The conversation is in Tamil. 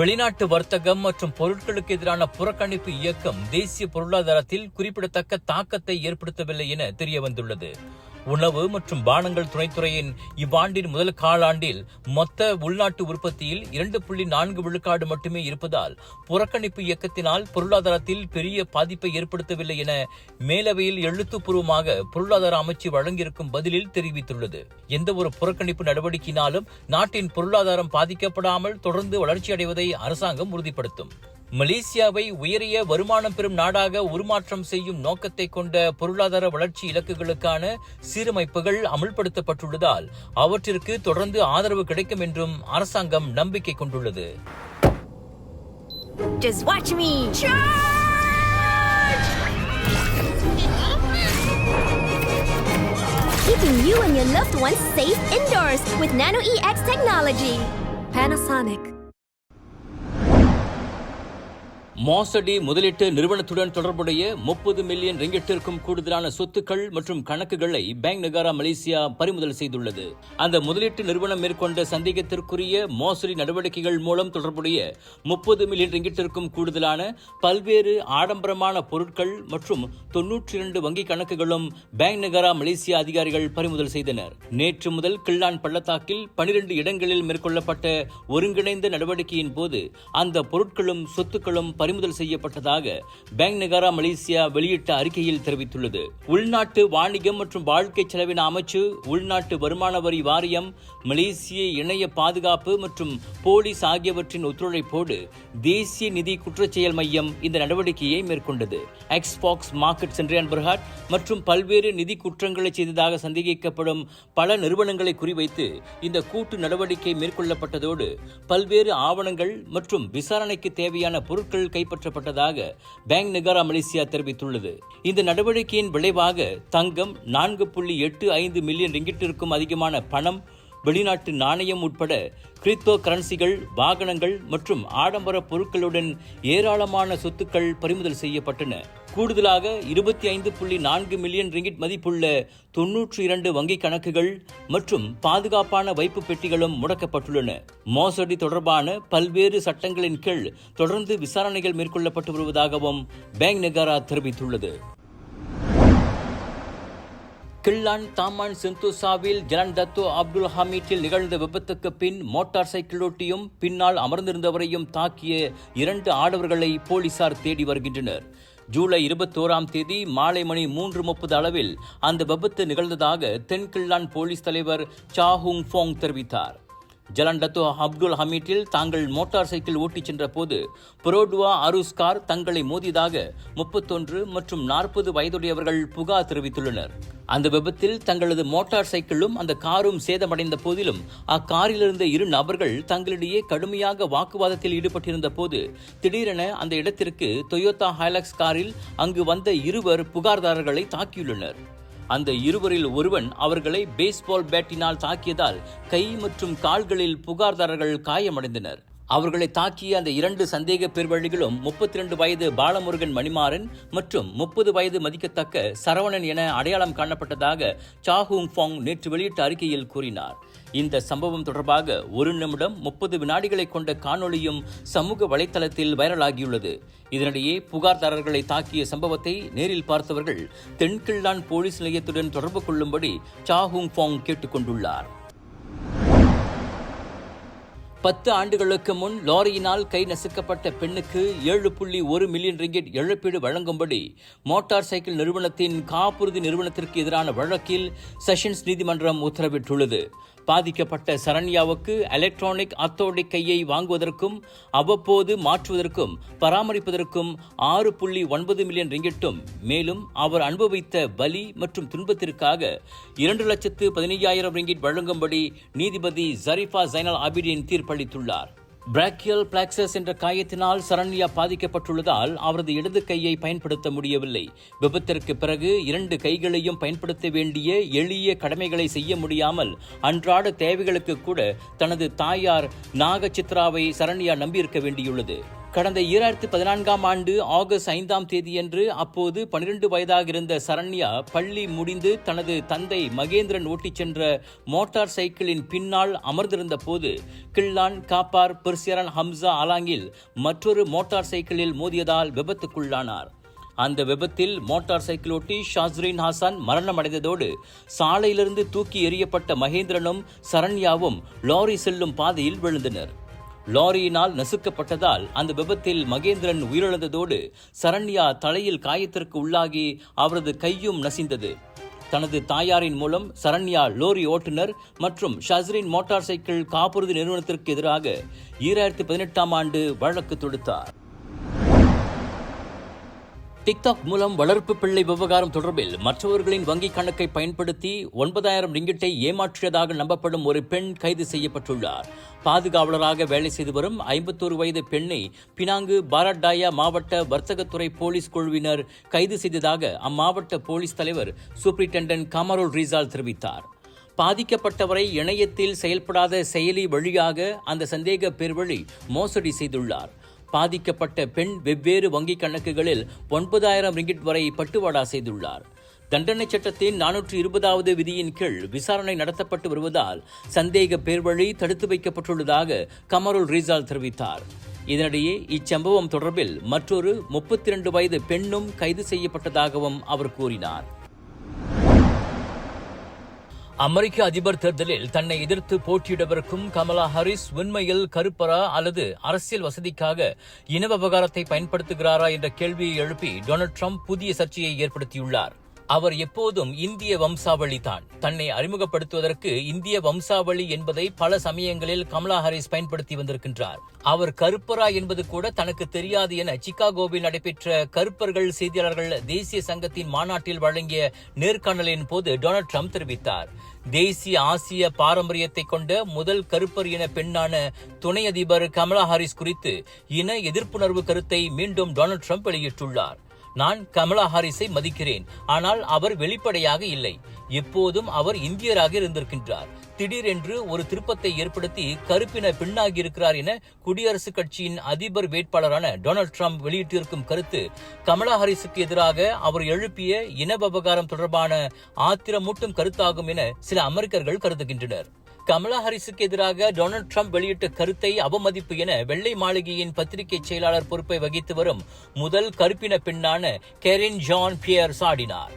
வெளிநாட்டு வர்த்தகம் மற்றும் பொருட்களுக்கு எதிரான புறக்கணிப்பு இயக்கம் தேசிய பொருளாதாரத்தில் குறிப்பிடத்தக்க தாக்கத்தை ஏற்படுத்தவில்லை என தெரியவந்துள்ளது. உணவு மற்றும் பானங்கள் துணைத்துறையின் இவ்வாண்டின் முதல் காலாண்டில் மொத்த உள்நாட்டு உற்பத்தியில் 2.4 விழுக்காடு மட்டுமே இருப்பதால் புறக்கணிப்பு இயக்கத்தினால் பொருளாதாரத்தில் பெரிய பாதிப்பை ஏற்படுத்தவில்லை என மேலவையில் எழுத்துப்பூர்வமாக பொருளாதார அமைச்சு வழங்கியிருக்கும் பதிலில் தெரிவித்துள்ளது. எந்தவொரு புறக்கணிப்பு நடவடிக்கையினாலும் நாட்டின் பொருளாதாரம் பாதிக்கப்படாமல் தொடர்ந்து வளர்ச்சியடைவதை அரசாங்கம் உறுதிப்படுத்தும். மலேசியாவை உயரிய வருமானம் பெறும் நாடாக உருமாற்றம் செய்யும் நோக்கத்தை கொண்ட பொருளாதார வளர்ச்சி இலக்குகளுக்கான சீரமைப்புகள் அமுல்படுத்தப்பட்டுள்ளதால் அவற்றிற்கு தொடர்ந்து ஆதரவு கிடைக்கும் என்றும் அரசாங்கம் நம்பிக்கை கொண்டுள்ளது. Just watch me charge! Keeping you and your loved ones safe indoors with Nano EX technology. Panasonic. மோசடி முதலீட்டு நிறுவனத்துடன் தொடர்புடைய 30 மில்லியன் ரிங்கெட்டிற்கும் கூடுதலான சொத்துக்கள் மற்றும் கணக்குகளை பேங்க் நெகாரா மலேசியா பறிமுதல் செய்துள்ளது. அந்த முதலீட்டு நிறுவனம் மேற்கொண்ட சந்தேகத்திற்குரிய மோசடி நடவடிக்கைகள் மூலம் தொடர்புடைய 30 மில்லியன் ரிங்கெட்டிற்கும் கூடுதலான பல்வேறு ஆடம்பரமான பொருட்கள் மற்றும் 92 வங்கி கணக்குகளும் பேங்க் நெகாரா மலேசியா அதிகாரிகள் பறிமுதல் செய்தனர். நேற்று முதல் கிள்ளான் பள்ளத்தாக்கில் 12 இடங்களில் மேற்கொள்ளப்பட்ட ஒருங்கிணைந்த நடவடிக்கையின் போது அந்த பொருட்களும் சொத்துக்களும் பறிமுதல் செய்யப்பட்டதாக பேங்க் நெகாரா மலேசியா வெளியிட்ட அறிக்கையில் தெரிவித்துள்ளது. உள்நாட்டு வாணிகம் மற்றும் வாழ்க்கை செலவின அமைச்சு, உள்நாட்டு வருமான வரி வாரியம், மலேசிய இணைய பாதுகாப்பு மற்றும் போலீஸ் ஆகியவற்றின் ஒத்துழைப்போடு தேசிய நிதி குற்றச்செயல் மையம் இந்த நடவடிக்கையை மேற்கொண்டது. எக்ஸ்பாக்ஸ் மார்க்கெட் சென்ட்ரியான் பெர்ஹாட் மற்றும் பல்வேறு நிதி குற்றங்களை செய்ததாக சந்தேகிக்கப்படும் பல நிறுவனங்களை குறிவைத்து இந்த கூட்டு நடவடிக்கை மேற்கொள்ளப்பட்டதோடு பல்வேறு ஆவணங்கள் மற்றும் விசாரணைக்கு தேவையான பொருட்கள் கைப்பற்றப்பட்டதாக பேங்க் நெகாரா மலேசியா தெரிவித்துள்ளது. இந்த நடவடிக்கையின் விளைவாக தங்கம் 4.85 மில்லியன் ரிங்கிட்டிற்கும் அதிகமான பணம், வெளிநாட்டு நாணயம் உட்பட கிரிப்டோ கரன்சிகள், வாகனங்கள் மற்றும் ஆடம்பர பொருட்களுடன் ஏராளமான சொத்துக்கள் பறிமுதல் செய்யப்பட்டன. கூடுதலாக 25.4 மில்லியன் ரிங்கிட் மதிப்புள்ள 92 வங்கி கணக்குகள் மற்றும் பாதுகாப்பான வைப்பு பெட்டிகளும் முடக்கப்பட்டுள்ளன. மோசடி தொடர்பான பல்வேறு சட்டங்களின் கீழ் தொடர்ந்து விசாரணைகள் மேற்கொள்ளப்பட்டு வருவதாகவும் பேங்க் நெகாரா தெரிவித்துள்ளது. கிள்ளான் தாமான் செந்தோசாவில் ஜலான் டத்தோ அப்துல் ஹமீட்டில் நிகழ்ந்த விபத்துக்கு பின் மோட்டார் சைக்கிளோட்டியும் பின்னால் அமர்ந்திருந்தவரையும் தாக்கிய 2 ஆடவர்களை போலீசார் தேடி வருகின்றனர். ஜூலை 21ஆம் தேதி மாலை மணி 3:30 அளவில் அந்த விபத்து நிகழ்ந்ததாக தென் கிள்ளான் போலீஸ் தலைவர் சாஹுங் ஃபோங் தெரிவித்தார். ஜலான் டத்தோ அப்துல் ஹமீட்டில் தாங்கள் மோட்டார் சைக்கிள் ஓட்டிச் சென்ற போது புரோடுவா அருஸ் கார் தங்களை மோதியதாக 31 மற்றும் 40 வயதுடையவர்கள் புகார் தெரிவித்துள்ளனர். அந்த விபத்தில் தங்களது மோட்டார் சைக்கிளும் அந்த காரும் சேதமடைந்த போதிலும் அக்காரிலிருந்த 2 நபர்கள் தங்களிடையே கடுமையாக வாக்குவாதத்தில் ஈடுபட்டிருந்த போது திடீரென அந்த இடத்திற்கு டொயோட்டா ஹைலக்ஸ் காரில் அங்கு வந்த 2 புகார்தாரர்களை தாக்கியுள்ளனர். அந்த 2வரில் ஒருவன் அவர்களை பேஸ்பால் பேட்டினால் தாக்கியதால் கை மற்றும் கால்களில் புகார்தாரர்கள் காயமடைந்தனர். அவர்களை தாக்கிய அந்த 2 சந்தேக பேர்வழிகளும் 32 வயது பாலமுருகன் மணிமாறன் மற்றும் 30 வயது மதிக்கத்தக்க சரவணன் என அடையாளம் காணப்பட்டதாக சாஹுங் ஃபோங் நேற்று வெளியிட்ட அறிக்கையில் கூறினார். இந்த சம்பவம் தொடர்பாக 1 நிமிடம் 30 வினாடிகளை கொண்ட காணொளியும் சமூக வலைத்தளத்தில் வைரலாகியுள்ளது. இதனிடையே புகார்தாரர்களை தாக்கிய சம்பவத்தை நேரில் பார்த்தவர்கள் தென்கிள்ளான் போலீஸ் நிலையத்துடன் தொடர்பு கொள்ளும்படி சாஹுங் ஃபோங் கேட்டுக்கொண்டுள்ளார். 10 ஆண்டுகளுக்கு முன் லாரியினால் கை நசுக்கப்பட்ட பெண்ணுக்கு 7.1 மில்லியன் ரிங்கிட் இழப்பீடு வழங்கும்படி மோட்டார் சைக்கிள் நிறுவனத்தின் காப்புறுதி நிறுவனத்திற்கு எதிரான வழக்கில் செஷன்ஸ் நீதிமன்றம் உத்தரவிட்டுள்ளது. பாதிக்கப்பட்ட சரண்யாவுக்கு எலக்ட்ரானிக் அத்தோடிக் கையை வாங்குவதற்கும் அவ்வப்போது மாற்றுவதற்கும் பராமரிப்பதற்கும் 6.9 மில்லியன் ரிங்கிட்டும், மேலும் அவர் அனுபவித்த வலி மற்றும் துன்பத்திற்காக 2,15,000 ரிங்கிட் வழங்கும்படி நீதிபதி ஜரிஃபா ஜைனல் ஆபிடின் தீர்ப்பளித்துள்ளார். பிராக்கியல் பிளாக்சஸ் என்ற காயத்தினால் சரண்யா பாதிக்கப்பட்டுள்ளதால் அவரது இடது கையை பயன்படுத்த முடியவில்லை. விபத்திற்கு பிறகு 2 கைகளையும் பயன்படுத்த வேண்டிய எளிய கடமைகளை செய்ய முடியாமல் அன்றாட தேவைகளுக்கு கூட தனது தாயார் நாகசித்ராவை சரண்யா நம்பியிருக்க வேண்டியுள்ளது. கடந்த 2014ஆம் ஆண்டு ஆகஸ்ட் 5ஆம் தேதியன்று அப்போது 12 வயதாக இருந்த சரண்யா பள்ளி முடிந்து தனது தந்தை மகேந்திரன் ஓட்டிச் சென்ற மோட்டார் சைக்கிளின் பின்னால் அமர்ந்திருந்த போது கிள்ளான் காப்பார் பெர்சியரன் ஹம்சா அலாங்கில் மற்றொரு மோட்டார் சைக்கிளில் மோதியதால் விபத்துக்குள்ளானார். அந்த விபத்தில் மோட்டார் சைக்கிள் ஓட்டி ஷாஸ்ரின் ஹாசான் மரணமடைந்ததோடு சாலையிலிருந்து தூக்கி எறியப்பட்ட மகேந்திரனும் சரண்யாவும் லாரி செல்லும் பாதையில் விழுந்தனர். லாரியினால் நசுக்கப்பட்டதால் அந்த விபத்தில் மகேந்திரன் உயிரிழந்ததோடு சரண்யா தலையில் காயத்திற்கு உள்ளாகி அவரது கையும் நசிந்தது. தனது தாயாரின் மூலம் சரண்யா லோரி ஓட்டுநர் மற்றும் ஷாஸ்ரின் மோட்டார் சைக்கிள் காப்புறுதி நிறுவனத்திற்கு எதிராக 2018ஆம் ஆண்டு வழக்கு தொடுத்தார். டிக்டாக் மூலம் வளர்ப்பு பிள்ளை விவகாரம் தொடர்பில் மற்றவர்களின் வங்கிக் கணக்கை பயன்படுத்தி 9,000 ரிங்கிட்டை ஏமாற்றியதாக நம்பப்படும் ஒரு பெண் கைது செய்யப்பட்டுள்ளார். பாதுகாவலராக வேலை செய்து வரும் 51 வயது பெண்ணை பினாங்கு பாரடாயா மாவட்ட வர்த்தகத்துறை போலீஸ் குழுவினர் கைது செய்ததாக அம்மாவட்ட போலீஸ் தலைவர் சூப்பரிண்டென்டன்ட் கமருல் ரிசால் தெரிவித்தார். பாதிக்கப்பட்டவரை இணையத்தில் செயல்படாத செயலி வழியாக அந்த சந்தேக பேர் வழி மோசடி செய்துள்ளார். பாதிக்கப்பட்ட பெண் வெவ்வேறு வங்கிக் கணக்குகளில் 9,000 ரிங்கிட் வரை பட்டுவாடா செய்துள்ளார். தண்டனை சட்டத்தின் 420வது விதியின் கீழ் விசாரணை நடத்தப்பட்டு வருவதால் சந்தேக பேர் வழி தடுத்து வைக்கப்பட்டுள்ளதாக கமருல் ரிசால் தெரிவித்தார். இதனிடையே இச்சம்பவம் தொடர்பில் மற்றொரு 32 வயது பெண்ணும் கைது செய்யப்பட்டதாகவும் அவர் கூறினார். அமெரிக்க அதிபர் தேர்தலில் தன்னை எதிர்த்து போட்டியிடவிருக்கும் கமலா ஹாரிஸ் உண்மையில் கருப்பரா அல்லது அரசியல் வசதிக்காக இன விவகாரத்தை பயன்படுத்துகிறாரா என்ற கேள்வியை எழுப்பி டொனால்ட் ட்ரம்ப் புதிய சர்ச்சையை ஏற்படுத்தியுள்ளார். அவர் எப்போதும் இந்திய வம்சாவளி தான். தன்னை அறிமுகப்படுத்துவதற்கு இந்திய வம்சாவளி என்பதை பல சமயங்களில் கமலா ஹாரிஸ் பயன்படுத்தி வந்திருக்கின்றார். அவர் கருப்பரா என்பது கூட தனக்கு தெரியாது என சிகாகோவில் நடைபெற்ற கருப்பர்கள் செய்தியாளர்கள் தேசிய சங்கத்தின் மாநாட்டில் வழங்கிய நேர்காணலின் போது டொனால்ட் ட்ரம்ப் தெரிவித்தார். தேசிய ஆசிய பாரம்பரியத்தை கொண்ட முதல் கருப்பர் இன பெண்ணான துணை அதிபர் கமலா ஹாரிஸ் குறித்து இன எதிர்ப்புணர்வு கருத்தை மீண்டும் டொனால்ட் ட்ரம்ப் வெளியிட்டுள்ளார். நான் கமலா ஹாரிஸை மதிக்கிறேன், ஆனால் அவர் வெளிப்படையாக இல்லை. எப்போதும் அவர் இந்தியராக இருந்திருக்கின்றார். திடீரென்று ஒரு திருப்பத்தை ஏற்படுத்தி கருப்பின பெண்ணாகியிருக்கிறார் என குடியரசுக் கட்சியின் அதிபர் வேட்பாளரான டொனால்ட் ட்ரம்ப் வெளியிட்டிருக்கும் கருத்து கமலா ஹாரிஸுக்கு எதிராக அவர் எழுப்பிய இன விவகாரம் தொடர்பான ஆத்திரமூட்டும் கருத்தாகும் என சில அமெரிக்கர்கள் கருதுகின்றனர். கமலா ஹாரிஸுக்கு எதிராக டொனால்ட் ட்ரம்ப் வெளியிட்ட கருத்தை அவமதிப்பு என வெள்ளை மாளிகையின் பத்திரிகை செயலாளர் பொறுப்பை வகித்து வரும் முதல் கருப்பின பெண்ணான கெரின் ஜான் பியர் சாடினார்.